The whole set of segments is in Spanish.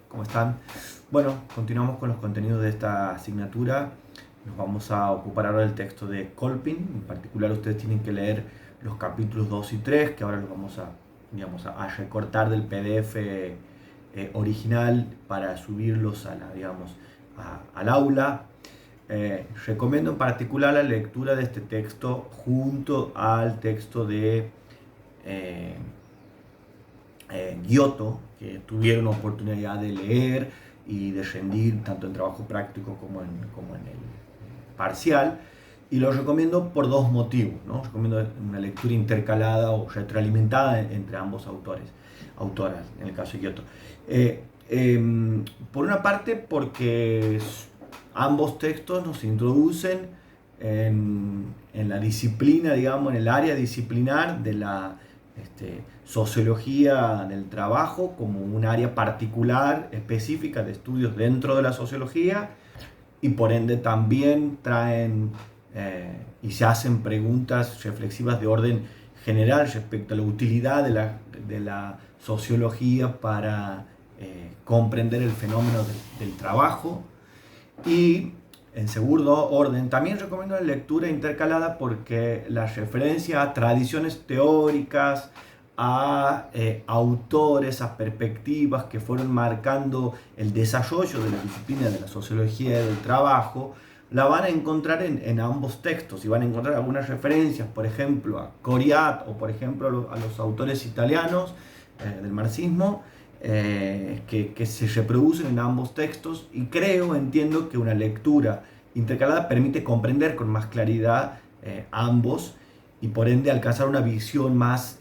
¿cómo están? Bueno, continuamos con los contenidos de esta asignatura. Nos vamos a ocupar ahora del texto de Kolping. En particular, ustedes tienen que leer los capítulos 2 y 3, que ahora los vamos a recortar del PDF original para subirlos al aula. Recomiendo en particular la lectura de este texto junto al texto de Giotto, que tuvieron oportunidad de leer y de rendir tanto en trabajo práctico como en el parcial, y lo recomiendo por dos motivos, ¿no? Recomiendo una lectura intercalada o retroalimentada entre ambos autoras, en el caso de Giotto. Por una parte, porque ambos textos nos introducen en la disciplina, digamos, en el área disciplinar de la sociología del trabajo como un área particular, específica de estudios dentro de la sociología, y por ende también traen y se hacen preguntas reflexivas de orden general respecto a la utilidad de la sociología para comprender el fenómeno del trabajo. Y en segundo orden, también recomiendo la lectura intercalada porque la referencia a tradiciones teóricas, a autores, a perspectivas que fueron marcando el desarrollo de la disciplina de la sociología del trabajo, la van a encontrar en ambos textos, y van a encontrar algunas referencias, por ejemplo, a Coriat o por ejemplo a los autores italianos del marxismo, que se reproducen en ambos textos, y entiendo que una lectura intercalada permite comprender con más claridad ambos, y por ende alcanzar una visión más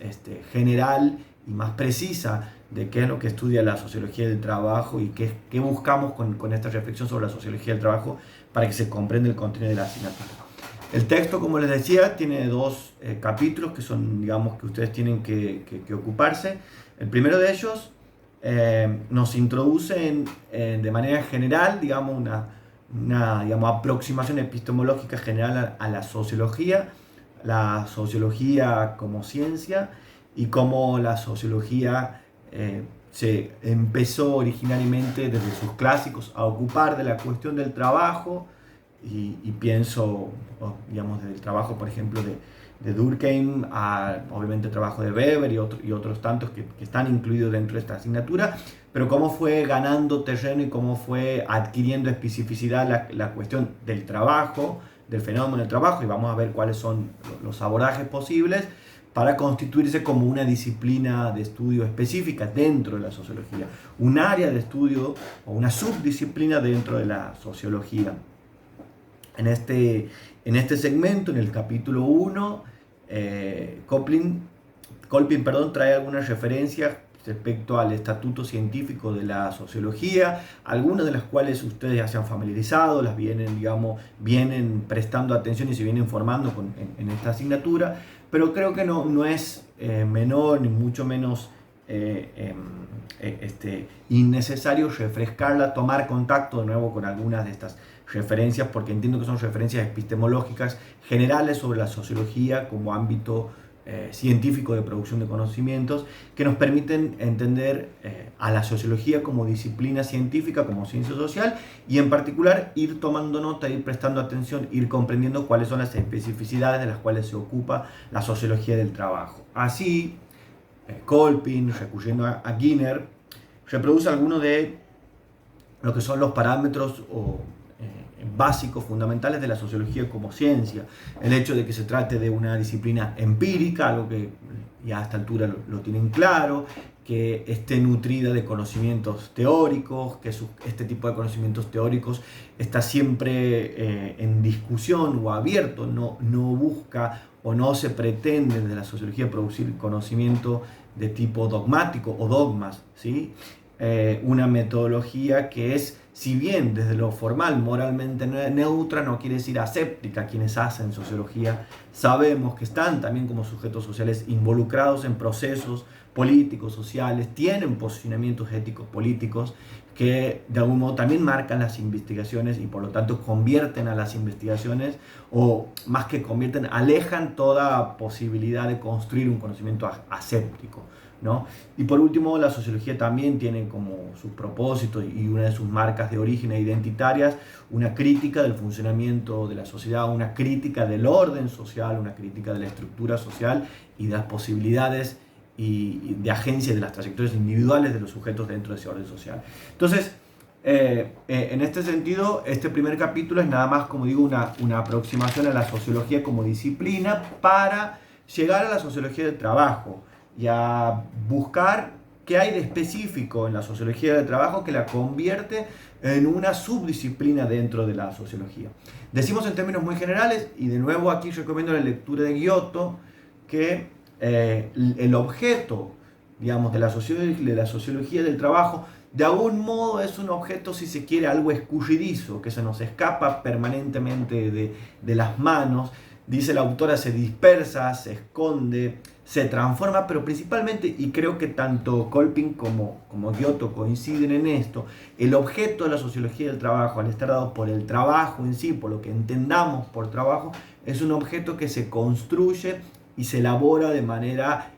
general y más precisa de qué es lo que estudia la sociología del trabajo y qué buscamos con esta reflexión sobre la sociología del trabajo para que se comprenda el contenido de la asignatura. El texto, como les decía, tiene dos capítulos que son, digamos, que ustedes tienen que ocuparse. El primero de ellos nos introduce de manera general, digamos, una aproximación epistemológica general a la sociología como ciencia, y cómo la sociología se empezó originariamente desde sus clásicos a ocupar de la cuestión del trabajo, y pienso, digamos, desde el trabajo, por ejemplo, de Durkheim, obviamente el trabajo de Weber y otros tantos que están incluidos dentro de esta asignatura, pero cómo fue ganando terreno y cómo fue adquiriendo especificidad la cuestión del trabajo, del fenómeno del trabajo, y vamos a ver cuáles son los abordajes posibles para constituirse como una disciplina de estudio específica dentro de la sociología, un área de estudio o una subdisciplina dentro de la sociología. En este segmento, en el capítulo 1, Kolping trae algunas referencias respecto al estatuto científico de la sociología, algunas de las cuales ustedes ya se han familiarizado, las vienen prestando atención y se vienen formando en esta asignatura, pero creo que no es menor ni mucho menos innecesario refrescarla, tomar contacto de nuevo con algunas de estas referencias, porque entiendo que son referencias epistemológicas generales sobre la sociología como ámbito científico de producción de conocimientos, que nos permiten entender a la sociología como disciplina científica, como ciencia social, y en particular ir tomando nota, ir prestando atención, ir comprendiendo cuáles son las especificidades de las cuales se ocupa la sociología del trabajo. Así, Kolping, recurriendo a Giner, reproduce algunos de lo que son los parámetros básicos, fundamentales de la sociología como ciencia. El hecho de que se trate de una disciplina empírica, algo que ya a esta altura lo tienen claro, que esté nutrida de conocimientos teóricos, que este tipo de conocimientos teóricos está siempre en discusión o abierto, no busca o no se pretende desde la sociología producir conocimiento de tipo dogmático o dogmas, ¿sí? Una metodología que es, si bien desde lo formal moralmente neutra, no quiere decir aséptica. Quienes hacen sociología sabemos que están también como sujetos sociales involucrados en procesos políticos, sociales, tienen posicionamientos éticos políticos que de algún modo también marcan las investigaciones, y por lo tanto convierten a las investigaciones, o más que convierten, alejan toda posibilidad de construir un conocimiento aséptico. ¿no? Y por último, la sociología también tiene como sus propósitos y una de sus marcas de origen identitarias una crítica del funcionamiento de la sociedad, una crítica del orden social, una crítica de la estructura social y de las posibilidades y de agencia de las trayectorias individuales de los sujetos dentro de ese orden social. Entonces, en este sentido, este primer capítulo es nada más, como digo, una aproximación a la sociología como disciplina para llegar a la sociología del trabajo y a buscar qué hay de específico en la sociología del trabajo que la convierte en una subdisciplina dentro de la sociología. Decimos en términos muy generales, y de nuevo aquí recomiendo la lectura de Giotto, que el objeto, digamos, de la sociología del trabajo, de algún modo es un objeto, si se quiere, algo escurridizo, que se nos escapa permanentemente de las manos. Dice la autora, se dispersa, se esconde, se transforma, pero principalmente, y creo que tanto Kolping como Giotto coinciden en esto, el objeto de la sociología del trabajo, al estar dado por el trabajo en sí, por lo que entendamos por trabajo, es un objeto que se construye y se elabora de manera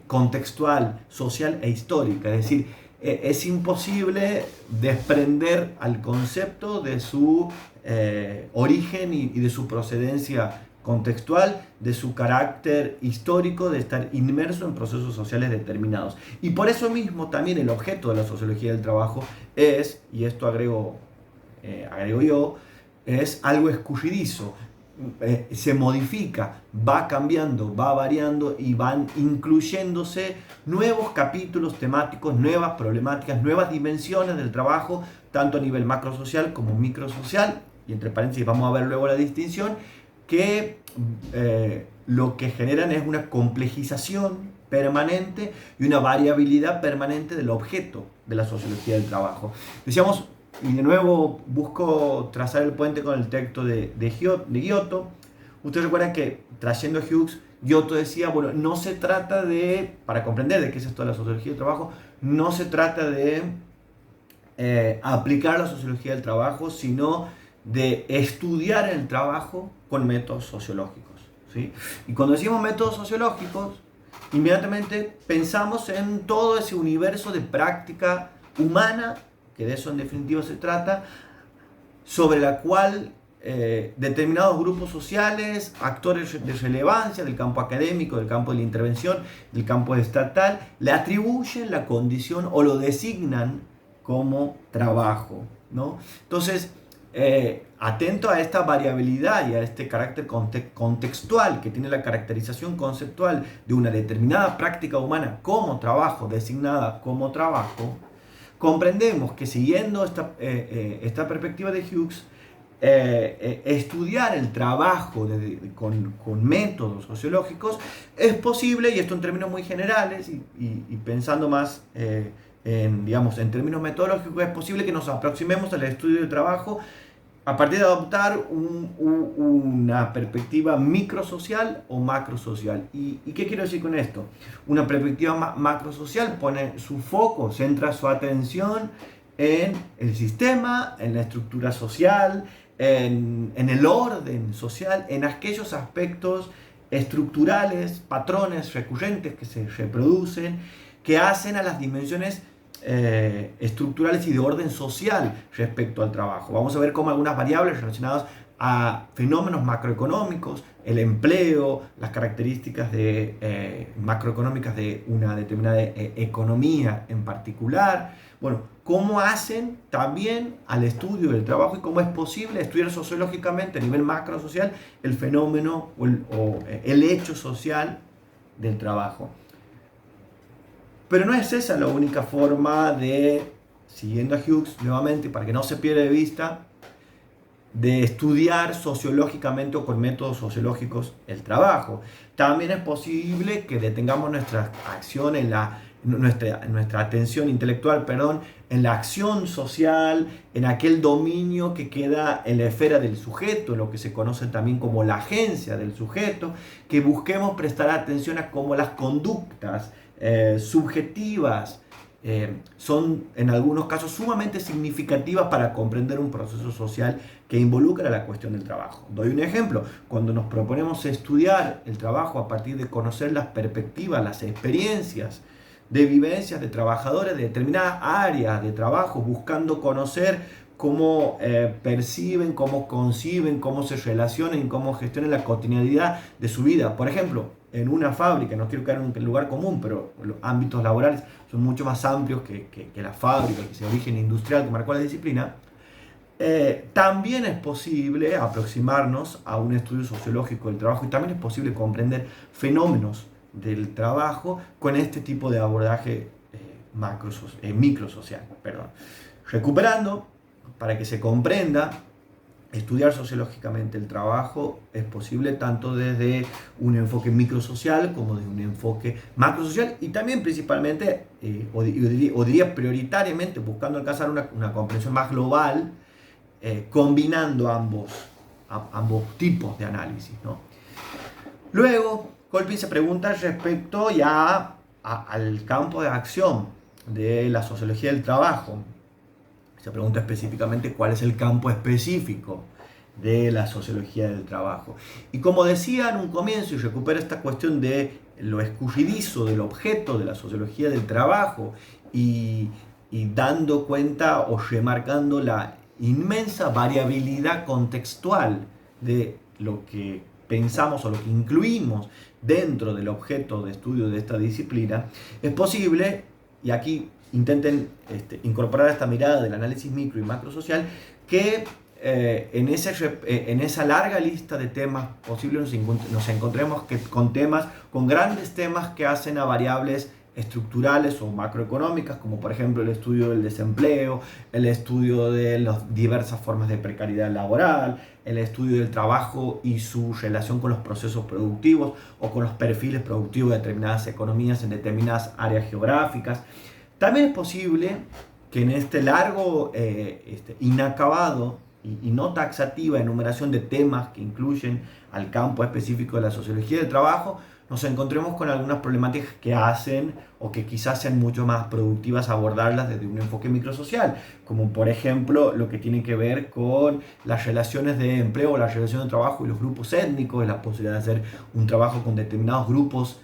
contextual, social e histórica. Es decir, es imposible desprender al concepto de su origen y de su procedencia contextual, de su carácter histórico, de estar inmerso en procesos sociales determinados. Y por eso mismo también el objeto de la sociología del trabajo es, y esto agrego yo, es algo escurridizo. Se modifica, va cambiando, va variando y van incluyéndose nuevos capítulos temáticos, nuevas problemáticas, nuevas dimensiones del trabajo, tanto a nivel macrosocial como microsocial, y entre paréntesis vamos a ver luego la distinción, que lo que generan es una complejización permanente y una variabilidad permanente del objeto de la sociología del trabajo. Decíamos, y de nuevo busco trazar el puente con el texto de Giotto. Ustedes recuerdan que, trayendo a Hughes, Giotto decía, bueno, no se trata de, para comprender de qué es esto de la sociología del trabajo, no se trata de aplicar la sociología del trabajo, sino de estudiar el trabajo con métodos sociológicos, ¿sí? Y cuando decimos métodos sociológicos, inmediatamente pensamos en todo ese universo de práctica humana, que de eso en definitiva se trata, sobre la cual determinados grupos sociales, actores de relevancia del campo académico, del campo de la intervención, del campo estatal, le atribuyen la condición o lo designan como trabajo, ¿no? Entonces, atento a esta variabilidad y a este carácter contextual que tiene la caracterización conceptual de una determinada práctica humana como trabajo, designada como trabajo, comprendemos que siguiendo esta perspectiva de Hughes, estudiar el trabajo con métodos sociológicos es posible, y esto en términos muy generales y pensando más digamos, en términos metodológicos, es posible que nos aproximemos al estudio del trabajo a partir de adoptar una perspectiva microsocial o macrosocial. ¿Y qué quiero decir con esto? Una perspectiva macrosocial pone su foco, centra su atención en el sistema, en la estructura social, en el orden social, en aquellos aspectos estructurales, patrones recurrentes que se reproducen, que hacen a las dimensiones estructurales y de orden social respecto al trabajo. Vamos a ver cómo algunas variables relacionadas a fenómenos macroeconómicos, el empleo, las características macroeconómicas de una determinada economía en particular, bueno, cómo hacen también al estudio del trabajo y cómo es posible estudiar sociológicamente a nivel macrosocial el fenómeno o el hecho social del trabajo. Pero no es esa la única forma de, siguiendo a Hughes nuevamente, para que no se pierda de vista, de estudiar sociológicamente o con métodos sociológicos el trabajo. También es posible que detengamos nuestra acción nuestra atención intelectual, en la acción social, en aquel dominio que queda en la esfera del sujeto, en lo que se conoce también como la agencia del sujeto, que busquemos prestar atención a cómo las conductas subjetivas son en algunos casos sumamente significativas para comprender un proceso social que involucra la cuestión del trabajo. Doy un ejemplo: cuando nos proponemos estudiar el trabajo a partir de conocer las perspectivas, las experiencias de vivencias de trabajadores de determinadas áreas de trabajo, buscando conocer cómo perciben, cómo conciben, cómo se relacionan, cómo gestionan la cotidianidad de su vida. Por ejemplo, en una fábrica, no quiero caer en un lugar común, pero los ámbitos laborales son mucho más amplios que la fábrica, que es de origen industrial que marcó la disciplina. También es posible aproximarnos a un estudio sociológico del trabajo, y también es posible comprender fenómenos del trabajo con este tipo de abordaje microsocial. Perdón. Recuperando, para que se comprenda, estudiar sociológicamente el trabajo es posible tanto desde un enfoque microsocial como desde un enfoque macrosocial, y también principalmente, o diría prioritariamente, buscando alcanzar una comprensión más global, combinando ambos tipos de análisis, ¿no? Luego, Kolpin se pregunta respecto ya al campo de acción de la sociología del trabajo. Se pregunta específicamente cuál es el campo específico de la sociología del trabajo. Y como decía en un comienzo, y recupera esta cuestión de lo escurridizo del objeto de la sociología del trabajo, y dando cuenta o remarcando la inmensa variabilidad contextual de lo que pensamos o lo que incluimos dentro del objeto de estudio de esta disciplina, es posible, y aquí intenten incorporar esta mirada del análisis micro y macro social, que en esa larga lista de temas posibles nos encontremos con grandes temas que hacen a variables estructurales o macroeconómicas, como por ejemplo el estudio del desempleo, el estudio de las diversas formas de precariedad laboral, el estudio del trabajo y su relación con los procesos productivos o con los perfiles productivos de determinadas economías en determinadas áreas geográficas. También es posible que en este largo, inacabado y no taxativa enumeración de temas que incluyen al campo específico de la sociología del trabajo, nos encontremos con algunas problemáticas que hacen o que quizás sean mucho más productivas abordarlas desde un enfoque microsocial, como por ejemplo lo que tiene que ver con las relaciones de empleo, la relación de trabajo y los grupos étnicos, la posibilidad de hacer un trabajo con determinados grupos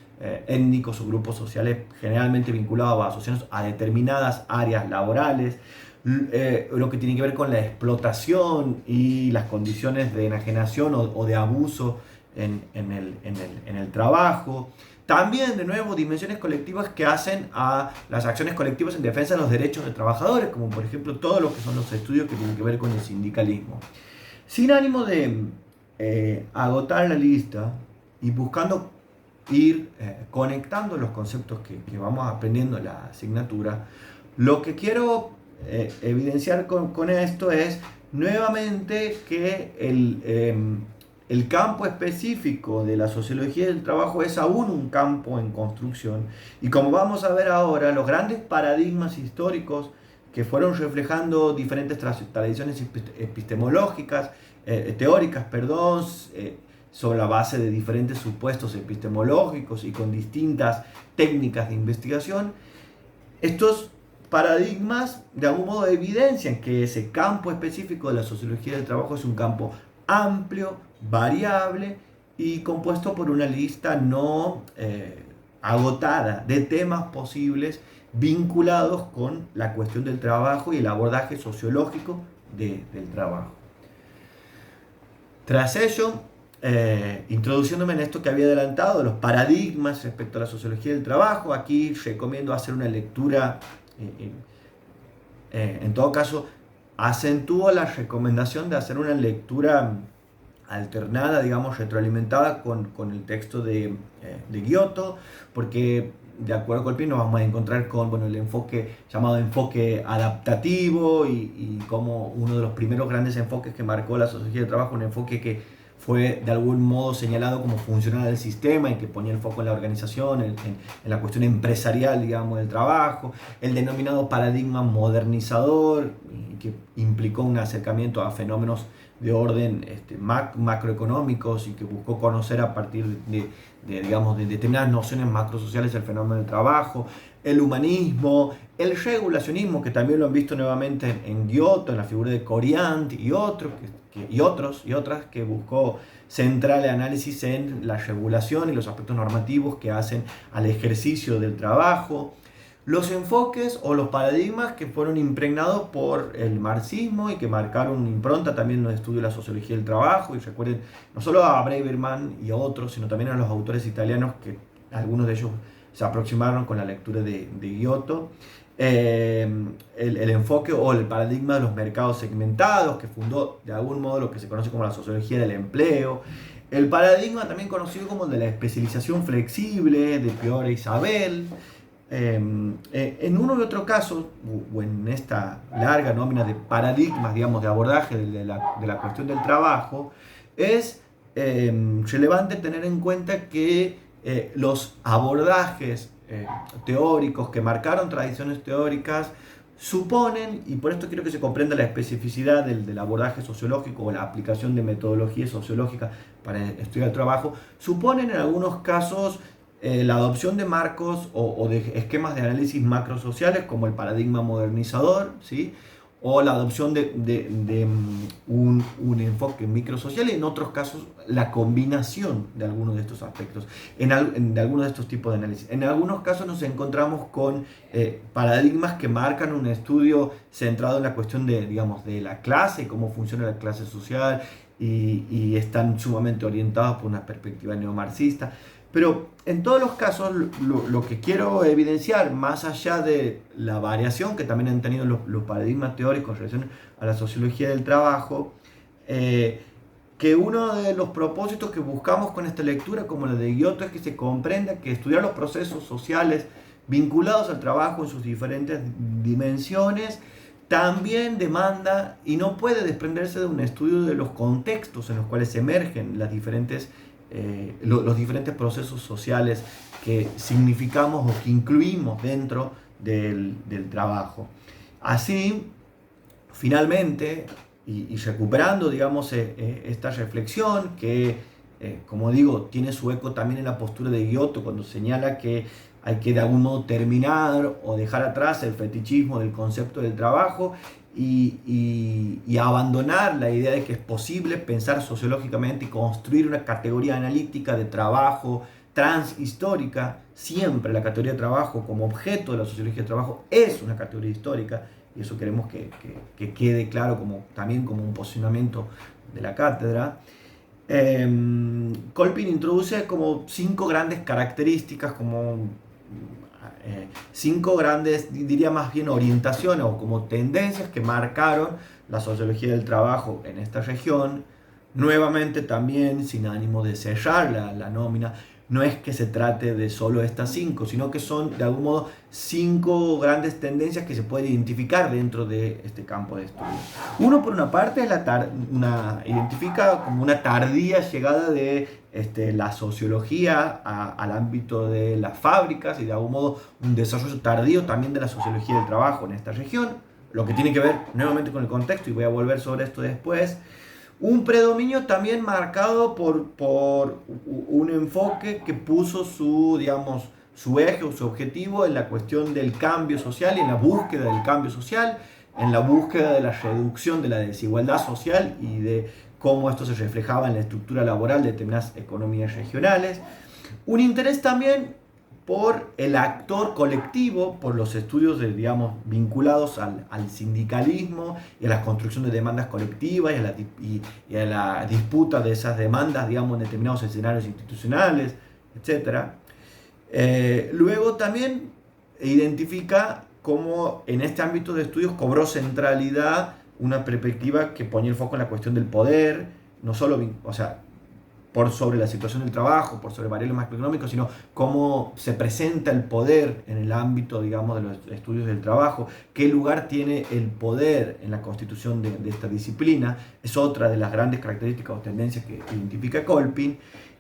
étnicos o grupos sociales generalmente vinculados o asociados a determinadas áreas laborales, lo que tiene que ver con la explotación y las condiciones de enajenación o de abuso en el trabajo. También, de nuevo, dimensiones colectivas que hacen a las acciones colectivas en defensa de los derechos de trabajadores, como por ejemplo todo lo que son los estudios que tienen que ver con el sindicalismo. Sin ánimo de agotar la lista y buscando ir conectando los conceptos que vamos aprendiendo en la asignatura, lo que quiero evidenciar con esto es nuevamente que el campo específico de la sociología del trabajo es aún un campo en construcción, y como vamos a ver ahora, los grandes paradigmas históricos que fueron reflejando diferentes tradiciones epistemológicas, teóricas, perdón, sobre la base de diferentes supuestos epistemológicos y con distintas técnicas de investigación, estos paradigmas de algún modo evidencian que ese campo específico de la sociología del trabajo es un campo amplio, variable y compuesto por una lista no agotada de temas posibles vinculados con la cuestión del trabajo y el abordaje sociológico del trabajo. Tras ello, introduciéndome en esto que había adelantado, los paradigmas respecto a la sociología del trabajo, aquí recomiendo hacer una lectura, en todo caso, acentúo la recomendación de hacer una lectura alternada, digamos, retroalimentada con el texto de Giotto, porque de acuerdo con Kolpin nos vamos a encontrar con el enfoque llamado enfoque adaptativo y como uno de los primeros grandes enfoques que marcó la sociología del trabajo, un enfoque que fue de algún modo señalado como funcional del sistema y que ponía el foco en la organización, en la cuestión empresarial, digamos, del trabajo, el denominado paradigma modernizador, que implicó un acercamiento a fenómenos de orden macroeconómicos y que buscó conocer a partir digamos, de determinadas nociones macrosociales el fenómeno del trabajo, el humanismo, el regulacionismo, que también lo han visto nuevamente en Giotto, en la figura de Coriant y otros, y otras, que buscó centrar el análisis en la regulación y los aspectos normativos que hacen al ejercicio del trabajo. Los enfoques o los paradigmas que fueron impregnados por el marxismo y que marcaron impronta también en los estudios de la sociología del trabajo. Y recuerden, no solo a Braverman y a otros, sino también a los autores italianos, que algunos de ellos se aproximaron con la lectura de Giotto. El enfoque o el paradigma de los mercados segmentados, que fundó de algún modo lo que se conoce como la sociología del empleo. El paradigma también conocido como el de la especialización flexible de Fiore Isabel. En uno y otro caso, o en esta larga nómina de paradigmas, digamos, de abordaje de la cuestión del trabajo, es relevante tener en cuenta que los abordajes teóricos que marcaron tradiciones teóricas suponen, y por esto quiero que se comprenda la especificidad del abordaje sociológico o la aplicación de metodología sociológica para estudiar el trabajo, suponen en algunos casos la adopción de marcos o de esquemas de análisis macrosociales como el paradigma modernizador, ¿sí? O la adopción de un enfoque microsocial, y en otros casos la combinación de algunos de estos aspectos, de algunos de estos tipos de análisis. En algunos casos nos encontramos con paradigmas que marcan un estudio centrado en la cuestión digamos, de la clase, cómo funciona la clase social, y están sumamente orientados por una perspectiva neomarxista. Pero en todos los casos, lo que quiero evidenciar, más allá de la variación que también han tenido los paradigmas teóricos en relación a la sociología del trabajo, que uno de los propósitos que buscamos con esta lectura, como la de Giotto, es que se comprenda que estudiar los procesos sociales vinculados al trabajo en sus diferentes dimensiones también demanda y no puede desprenderse de un estudio de los contextos en los cuales emergen los diferentes procesos sociales que significamos o que incluimos dentro del trabajo. Así, finalmente, y recuperando, digamos, esta reflexión que, como digo, tiene su eco también en la postura de Giotto cuando señala que hay que de algún modo terminar o dejar atrás el fetichismo del concepto del trabajo y abandonar la idea de que es posible pensar sociológicamente y construir una categoría analítica de trabajo transhistórica. Siempre la categoría de trabajo como objeto de la sociología del trabajo es una categoría histórica, y eso queremos que quede claro también como un posicionamiento de la cátedra. Kolpin introduce como 5 grandes características, como 5 grandes, diría más bien orientaciones o como tendencias que marcaron la sociología del trabajo en esta región. Nuevamente también, sin ánimo de cerrar la nómina, no es que se trate de solo estas 5, sino que son de algún modo 5 grandes tendencias que se pueden identificar dentro de este campo de estudio. Uno, por una parte, identifica como una tardía llegada de la sociología al ámbito de las fábricas, y de algún modo un desarrollo tardío también de la sociología del trabajo en esta región, lo que tiene que ver nuevamente con el contexto, y voy a volver sobre esto después. Un predominio también marcado por un enfoque que puso su eje o su objetivo en la cuestión del cambio social y en la búsqueda del cambio social, en la búsqueda de la reducción de la desigualdad social y de cómo esto se reflejaba en la estructura laboral de determinadas economías regionales. Un interés también por el actor colectivo, por los estudios vinculados al sindicalismo y a la construcción de demandas colectivas y a la disputa de esas demandas, en determinados escenarios institucionales, etc. Luego también identifica cómo en este ámbito de estudios cobró centralidad una perspectiva que ponía el foco en la cuestión del poder, no solo, por sobre la situación del trabajo, por sobre variables macroeconómicas, sino cómo se presenta el poder en el ámbito, de los estudios del trabajo, qué lugar tiene el poder en la constitución de esta disciplina. Es otra de las grandes características o tendencias que identifica Kolpin.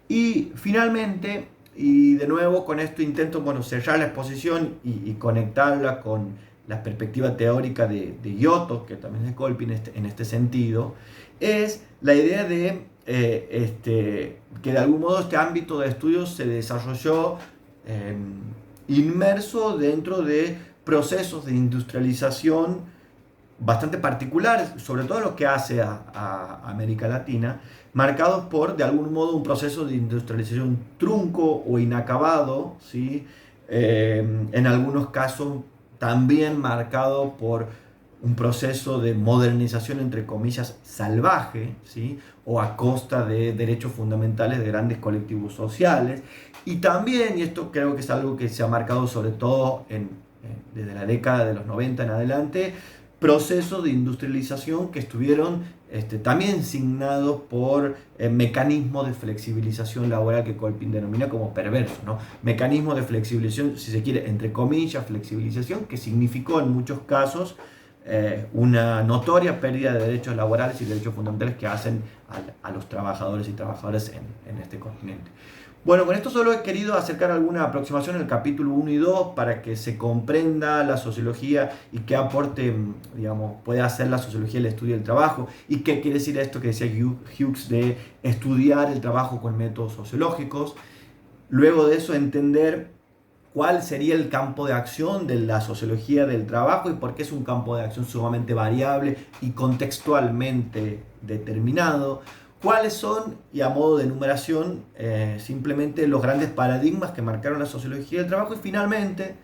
Y finalmente, y de nuevo con esto intento cerrar la exposición y conectarla con la perspectiva teórica de Giotto, que también es Kolping en este sentido, es la idea de que de algún modo este ámbito de estudios se desarrolló inmerso dentro de procesos de industrialización bastante particulares, sobre todo lo que hace a América Latina, marcados por, de algún modo, un proceso de industrialización trunco o inacabado, ¿sí? En algunos casos también marcado por un proceso de modernización, entre comillas, salvaje, ¿sí? O a costa de derechos fundamentales de grandes colectivos sociales. Y también, y esto creo que es algo que se ha marcado sobre todo desde la década de los 90 en adelante, procesos de industrialización que estuvieron también signados por mecanismos de flexibilización laboral que Kolping denomina como perversos, ¿no? Mecanismos de flexibilización, si se quiere, entre comillas, flexibilización, que significó en muchos casos una notoria pérdida de derechos laborales y derechos fundamentales que hacen a los trabajadores y trabajadoras en este continente. Bueno, con esto solo he querido acercar alguna aproximación en el capítulo 1 y 2 para que se comprenda la sociología y qué aporte, digamos, puede hacer la sociología el estudio del trabajo y qué quiere decir esto que decía Hughes de estudiar el trabajo con métodos sociológicos. Luego de eso entender cuál sería el campo de acción de la sociología del trabajo y por qué es un campo de acción sumamente variable y contextualmente determinado. ¿Cuáles son, y a modo de enumeración, simplemente los grandes paradigmas que marcaron la sociología del trabajo? Y finalmente,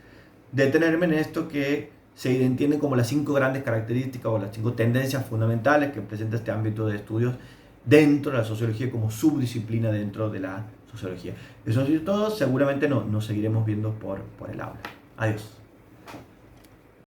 detenerme en esto que se entiende como las 5 grandes características o las 5 tendencias fundamentales que presenta este ámbito de estudios dentro de la sociología como subdisciplina dentro de la sociología. Eso es todo, seguramente nos seguiremos viendo por el aula. Adiós.